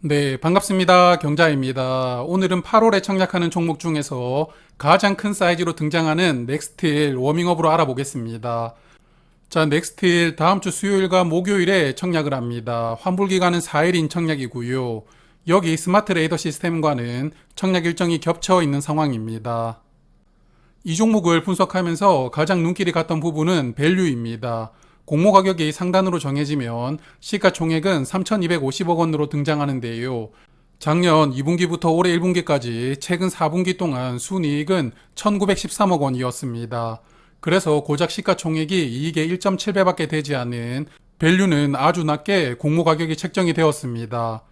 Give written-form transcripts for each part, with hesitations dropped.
네, 반갑습니다. 경자입니다. 오늘은 8월에 청약하는 종목 중에서 가장 큰 사이즈로 등장하는 넥스틸 워밍업으로 알아보겠습니다. 자, 넥스틸 다음 주 수요일과 목요일에 청약을 합니다. 환불 기간은 4일인 청약이고요. 여기 스마트 레이더 시스템과는 청약 일정이 겹쳐 있는 상황입니다. 이 종목을 분석하면서 가장 눈길이 갔던 부분은 밸류입니다. 공모 가격이 상단으로 정해지면 시가총액은 3,250억 원으로 등장하는데요. 작년 2분기부터 올해 1분기까지 최근 4분기 동안 순이익은 1,913억 원이었습니다. 그래서 고작 시가총액이 이익의 1.7배밖에 되지 않은 밸류는 아주 낮게 공모 가격이 책정이 되었습니다.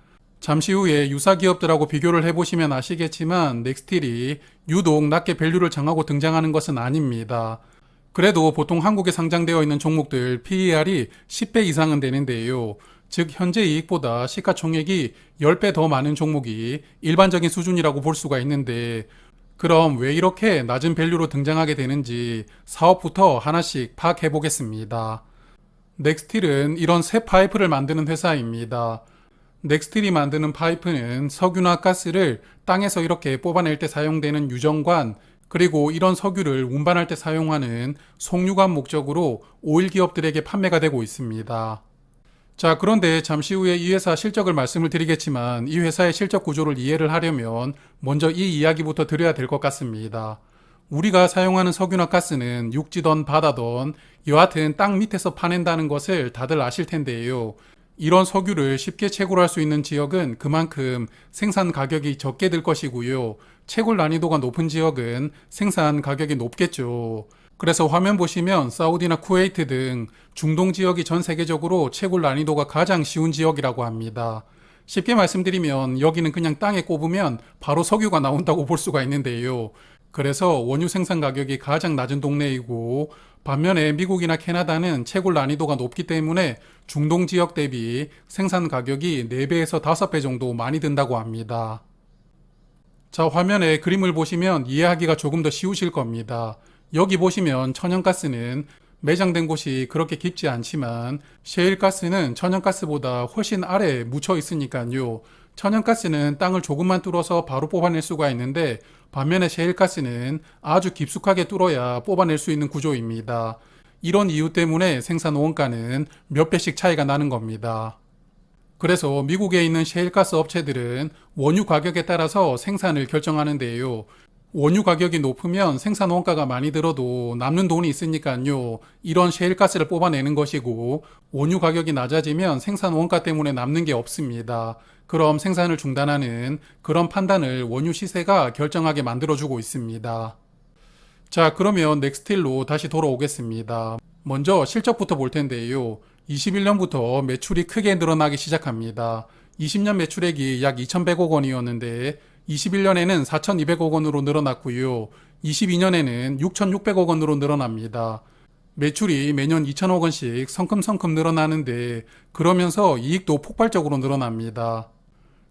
잠시 후에 유사 기업들하고 비교를 해보시면 아시겠지만 넥스틸이 유독 낮게 밸류를 정하고 등장하는 것은 아닙니다. 그래도 보통 한국에 상장되어 있는 종목들 PER이 10배 이상은 되는데요. 즉 현재 이익보다 시가총액이 10배 더 많은 종목이 일반적인 수준이라고 볼 수가 있는데, 그럼 왜 이렇게 낮은 밸류로 등장하게 되는지 사업부터 하나씩 파악해 보겠습니다. 넥스틸은 이런 새 파이프를 만드는 회사입니다. 넥스틸이 만드는 파이프는 석유나 가스를 땅에서 이렇게 뽑아낼 때 사용되는 유정관, 그리고 이런 석유를 운반할 때 사용하는 송유관 목적으로 오일 기업들에게 판매가 되고 있습니다. 자, 그런데 잠시 후에 이 회사 실적을 말씀을 드리겠지만 이 회사의 실적 구조를 이해를 하려면 먼저 이 이야기부터 드려야 될 것 같습니다. 우리가 사용하는 석유나 가스는 육지든 바다든 여하튼 땅 밑에서 파낸다는 것을 다들 아실 텐데요. 이런 석유를 쉽게 채굴할 수 있는 지역은 그만큼 생산 가격이 적게 들 것이고요. 채굴 난이도가 높은 지역은 생산 가격이 높겠죠. 그래서 화면 보시면 사우디나 쿠웨이트 등 중동 지역이 전 세계적으로 채굴 난이도가 가장 쉬운 지역이라고 합니다. 쉽게 말씀드리면 여기는 그냥 땅에 꼽으면 바로 석유가 나온다고 볼 수가 있는데요. 그래서 원유 생산 가격이 가장 낮은 동네이고, 반면에 미국이나 캐나다는 채굴 난이도가 높기 때문에 중동 지역 대비 생산 가격이 4배에서 5배 정도 많이 든다고 합니다. 자, 화면에 그림을 보시면 이해하기가 조금 더 쉬우실 겁니다. 여기 보시면 천연가스는 매장된 곳이 그렇게 깊지 않지만 셰일가스는 천연가스보다 훨씬 아래에 묻혀 있으니까요. 천연가스는 땅을 조금만 뚫어서 바로 뽑아낼 수가 있는데, 반면에 셰일가스는 아주 깊숙하게 뚫어야 뽑아낼 수 있는 구조입니다. 이런 이유 때문에 생산 원가는 몇 배씩 차이가 나는 겁니다. 그래서 미국에 있는 셰일가스 업체들은 원유 가격에 따라서 생산을 결정하는데요. 원유 가격이 높으면 생산 원가가 많이 들어도 남는 돈이 있으니까요. 이런 셰일가스를 뽑아내는 것이고, 원유 가격이 낮아지면 생산 원가 때문에 남는 게 없습니다. 그럼 생산을 중단하는 그런 판단을 원유 시세가 결정하게 만들어주고 있습니다. 자, 그러면 넥스틸로 다시 돌아오겠습니다. 먼저 실적부터 볼 텐데요. 21년부터 매출이 크게 늘어나기 시작합니다. 20년 매출액이 약 2,100억 원이었는데 21년에는 4,200억 원으로 늘어났고요. 22년에는 6,600억 원으로 늘어납니다. 매출이 매년 2,000억 원씩 성큼성큼 늘어나는데, 그러면서 이익도 폭발적으로 늘어납니다.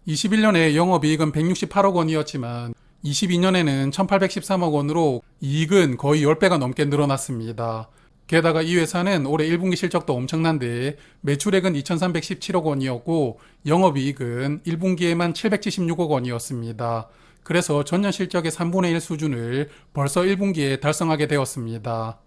21년에 영업이익은 168억 원이었지만 22년에는 1,813억 원으로 이익은 거의 10배가 넘게 늘어났습니다. 게다가 이 회사는 올해 1분기 실적도 엄청난데 매출액은 2,317억 원이었고 영업이익은 1분기에만 776억 원이었습니다. 그래서 전년 실적의 3분의 1 수준을 벌써 1분기에 달성하게 되었습니다.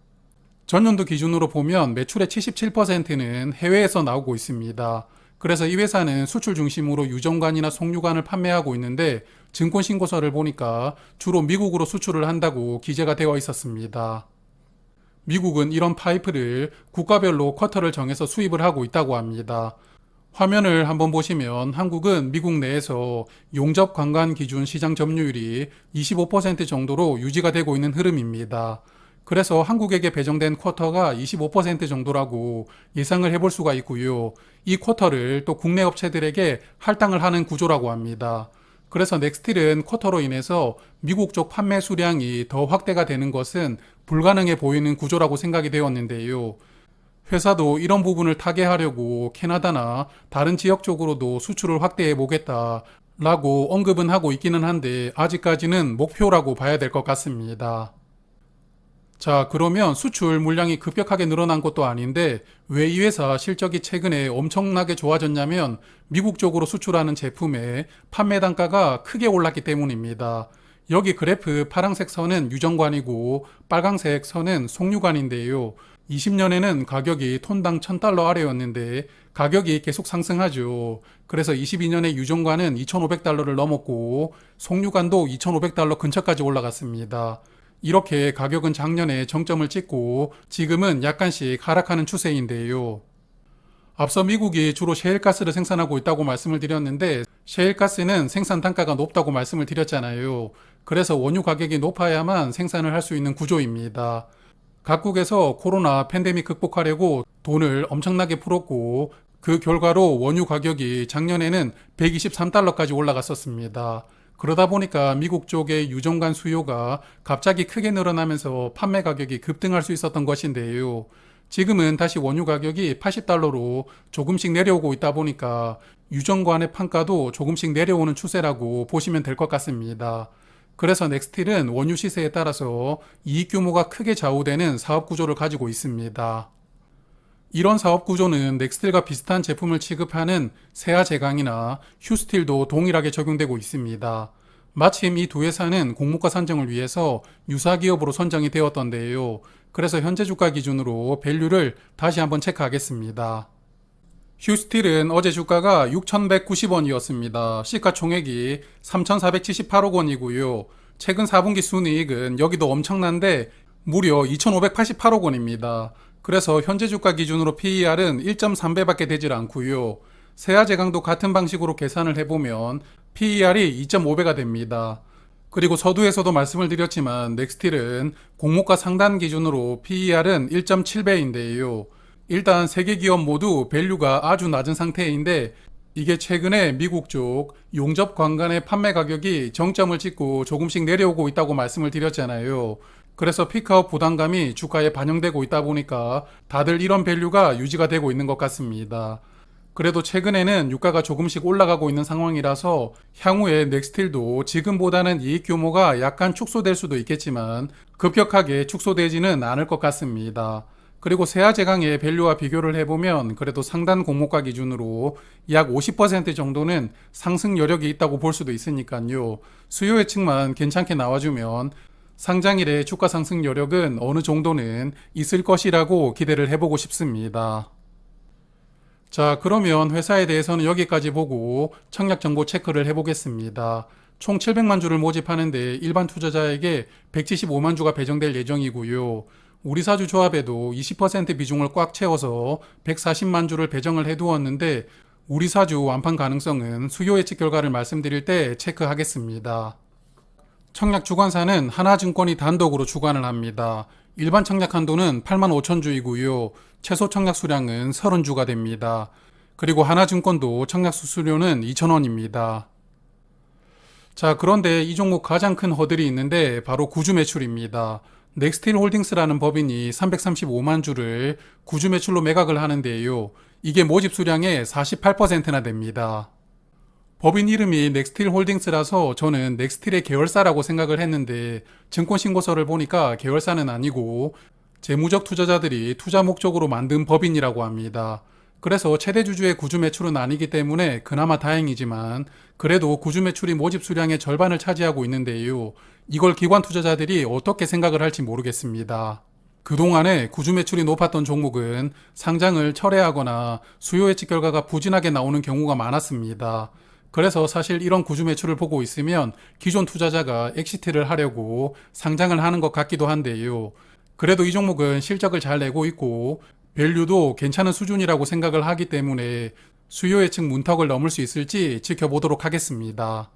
전년도 기준으로 보면 매출의 77%는 해외에서 나오고 있습니다. 그래서 이 회사는 수출 중심으로 유정관이나 송유관을 판매하고 있는데, 증권신고서를 보니까 주로 미국으로 수출을 한다고 기재가 되어 있었습니다. 미국은 이런 파이프를 국가별로 쿼터를 정해서 수입을 하고 있다고 합니다. 화면을 한번 보시면 한국은 미국 내에서 용접 관관 기준 시장 점유율이 25% 정도로 유지가 되고 있는 흐름입니다. 그래서 한국에게 배정된 쿼터가 25% 정도라고 예상을 해볼 수가 있고요. 이 쿼터를 또 국내 업체들에게 할당을 하는 구조라고 합니다. 그래서 넥스틸은 쿼터로 인해서 미국 쪽 판매 수량이 더 확대가 되는 것은 불가능해 보이는 구조라고 생각이 되었는데요. 회사도 이런 부분을 타개하려고 캐나다나 다른 지역 쪽으로도 수출을 확대해 보겠다 라고 언급은 하고 있기는 한데, 아직까지는 목표라고 봐야 될 것 같습니다. 자, 그러면 수출 물량이 급격하게 늘어난 것도 아닌데 왜 이 회사 실적이 최근에 엄청나게 좋아졌냐면 미국 쪽으로 수출하는 제품의 판매 단가가 크게 올랐기 때문입니다. 여기 그래프 파란색 선은 유정관이고 빨강색 선은 송유관인데요. 20년에는 가격이 톤당 $1,000 아래였는데 가격이 계속 상승하죠. 그래서 22년에 유정관은 $2,500를 넘었고 송유관도 $2,500 근처까지 올라갔습니다. 이렇게 가격은 작년에 정점을 찍고 지금은 약간씩 하락하는 추세인데요. 앞서 미국이 주로 셰일가스를 생산하고 있다고 말씀을 드렸는데 셰일가스는 생산 단가가 높다고 말씀을 드렸잖아요. 그래서 원유 가격이 높아야만 생산을 할 수 있는 구조입니다. 각국에서 코로나 팬데믹 극복하려고 돈을 엄청나게 풀었고 그 결과로 원유 가격이 작년에는 $123까지 올라갔었습니다. 그러다 보니까 미국 쪽의 유정관 수요가 갑자기 크게 늘어나면서 판매 가격이 급등할 수 있었던 것인데요. 지금은 다시 원유 가격이 $80로 조금씩 내려오고 있다 보니까 유정관의 판가도 조금씩 내려오는 추세라고 보시면 될 것 같습니다. 그래서 넥스틸은 원유 시세에 따라서 이익 규모가 크게 좌우되는 사업 구조를 가지고 있습니다. 이런 사업 구조는 넥스틸과 비슷한 제품을 취급하는 세아제강이나 휴스틸도 동일하게 적용되고 있습니다. 마침 이 두 회사는 공모가 산정을 위해서 유사 기업으로 선정이 되었던데요. 그래서 현재 주가 기준으로 밸류를 다시 한번 체크하겠습니다. 휴스틸은 어제 주가가 6,190원이었습니다. 시가총액이 3,478억 원이고요. 최근 4분기 순이익은 여기도 엄청난데 무려 2,588억 원입니다. 그래서 현재 주가 기준으로 PER은 1.3배밖에 되질 않고요. 세아제강도 같은 방식으로 계산을 해보면 PER이 2.5배가 됩니다. 그리고 서두에서도 말씀을 드렸지만 넥스틸은 공모가 상단 기준으로 PER은 1.7배인데요. 일단 세 개 기업 모두 밸류가 아주 낮은 상태인데 이게 최근에 미국 쪽 용접 관관의 판매 가격이 정점을 찍고 조금씩 내려오고 있다고 말씀을 드렸잖아요. 그래서 피크아웃 부담감이 주가에 반영되고 있다 보니까 다들 이런 밸류가 유지가 되고 있는 것 같습니다. 그래도 최근에는 유가가 조금씩 올라가고 있는 상황이라서 향후에 넥스틸도 지금보다는 이익 규모가 약간 축소될 수도 있겠지만 급격하게 축소되지는 않을 것 같습니다. 그리고 세아제강의 밸류와 비교를 해보면 그래도 상단 공모가 기준으로 약 50% 정도는 상승 여력이 있다고 볼 수도 있으니까요. 수요 예측만 괜찮게 나와주면 상장일의 주가 상승 여력은 어느 정도는 있을 것이라고 기대를 해보고 싶습니다. 자, 그러면 회사에 대해서는 여기까지 보고 청약 정보 체크를 해보겠습니다. 총 700만 주를 모집하는데 일반 투자자에게 175만 주가 배정될 예정이고요. 우리사주 조합에도 20% 비중을 꽉 채워서 140만 주를 배정을 해두었는데 우리사주 완판 가능성은 수요 예측 결과를 말씀드릴 때 체크하겠습니다. 청약 주관사는 하나증권이 단독으로 주관을 합니다. 일반 청약 한도는 8만 5천 주이고요. 최소 청약 수량은 30주가 됩니다. 그리고 하나증권도 청약 수수료는 2,000원입니다. 자, 그런데 이 종목 가장 큰 허들이 있는데 바로 구주 매출입니다. 넥스틸 홀딩스라는 법인이 335만 주를 구주 매출로 매각을 하는데요. 이게 모집 수량의 48%나 됩니다. 법인 이름이 넥스틸 홀딩스라서 저는 넥스틸의 계열사라고 생각을 했는데 증권신고서를 보니까 계열사는 아니고 재무적 투자자들이 투자 목적으로 만든 법인이라고 합니다. 그래서 최대 주주의 구주 매출은 아니기 때문에 그나마 다행이지만 그래도 구주 매출이 모집 수량의 절반을 차지하고 있는데요. 이걸 기관 투자자들이 어떻게 생각을 할지 모르겠습니다. 그동안에 구주 매출이 높았던 종목은 상장을 철회하거나 수요 예측 결과가 부진하게 나오는 경우가 많았습니다. 그래서 사실 이런 구주 매출을 보고 있으면 기존 투자자가 엑시트를 하려고 상장을 하는 것 같기도 한데요. 그래도 이 종목은 실적을 잘 내고 있고 밸류도 괜찮은 수준이라고 생각을 하기 때문에 수요 예측 문턱을 넘을 수 있을지 지켜보도록 하겠습니다.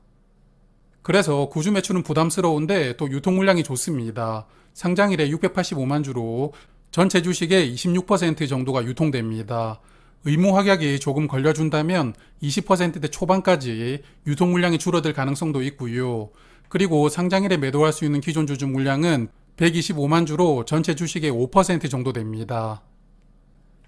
그래서 구주 매출은 부담스러운데 또 유통 물량이 좋습니다. 상장일에 685만 주로 전체 주식의 26% 정도가 유통됩니다. 의무 확약이 조금 걸려준다면 20%대 초반까지 유통 물량이 줄어들 가능성도 있고요. 그리고 상장일에 매도할 수 있는 기존 주주 물량은 125만 주로 전체 주식의 5% 정도 됩니다.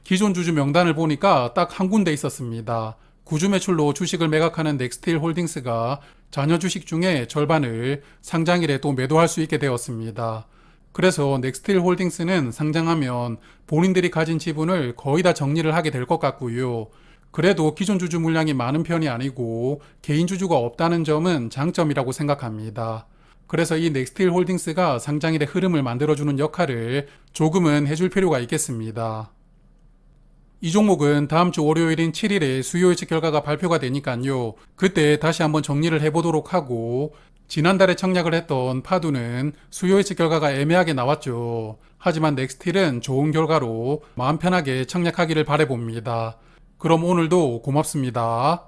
기존 주주 명단을 보니까 딱 한 군데 있었습니다. 구주 매출로 주식을 매각하는 넥스틸 홀딩스가 자녀 주식 중에 절반을 상장일에 또 매도할 수 있게 되었습니다. 그래서 넥스틸 홀딩스는 상장하면 본인들이 가진 지분을 거의 다 정리를 하게 될 것 같고요. 그래도 기존 주주 물량이 많은 편이 아니고 개인 주주가 없다는 점은 장점이라고 생각합니다. 그래서 이 넥스틸 홀딩스가 상장일의 흐름을 만들어주는 역할을 조금은 해줄 필요가 있겠습니다. 이 종목은 다음 주 월요일인 7일에 수요 예측 결과가 발표가 되니까요. 그때 다시 한번 정리를 해보도록 하고, 지난달에 청약을 했던 파두는 수요 예측 결과가 애매하게 나왔죠. 하지만 넥스틸은 좋은 결과로 마음 편하게 청약하기를 바라봅니다. 그럼 오늘도 고맙습니다.